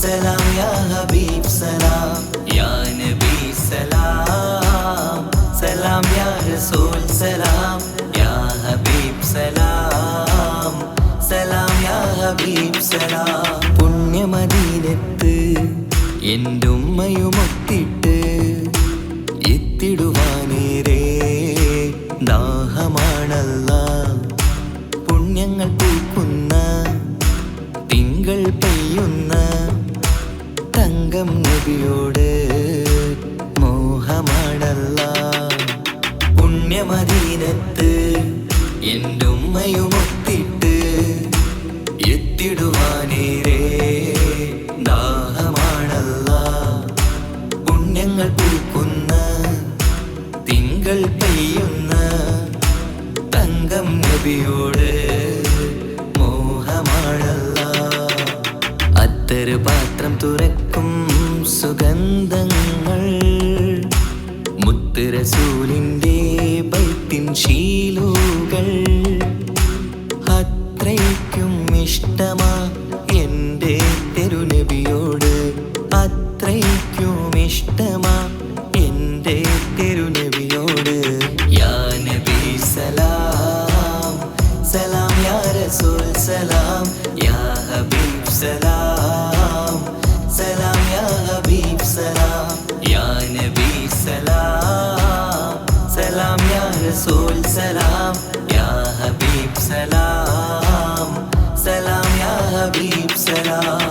സലാം യാ ഹബീബ് സലാം യാ നബി സലാം സലാം യാ റസൂൽ സലാം യാ ഹബീബ് സലാം സലാം യാ ഹബീബ് സലാം പുണ്യമദീനത്ത് എൻ്റെ ഉമ്മയുമൊത്തിട്ട് എത്തിടുവാനേരേ ദാഹമാണല്ലാ പുണ്യങ്ങൾ പൂക്കുന്ന തിങ്കൾ പെയ്യുന്ന തങ്കം നബിയോട് മോഹമാണല്ലാ പുണ്യമദീനത്ത് എൻ്റെ ഉമ്മയുമൊത്തിട്ട് എത്തിടുവാനേരേ ദാഹമാണല്ലാ പുണ്യങ്ങൾ പൂക്കുന്ന തിങ്കൾ പെയ്യുന്ന തങ്കം നബിയോട് മോഹമാണല്ലാ അത്തറ് പാത്രം തുറക്കും സുഗന്ധങ്ങൾ മുത്ത് റസൂലിൻ്റെ ബൈത്തിൻ ശീലുകൾ അത്രയ്ക്കും ഇഷ്ടമാ എൻ്റെ തിരുനബിയോട് അത്രയ്ക്കും ഇഷ്ടമാ എൻ്റെ തിരുനബിയോട് യാ നബി സലാം സലാം യാ റസൂൽ സലാം യാ ഹബീബ് സലാം സലാം യാ ഹബീബ് സലാം യാ നബി സലാം സലാം യാ റസൂൽ സലാം യാ ഹബീബ് സലാം സലാം യാ ഹബീബ് സലാം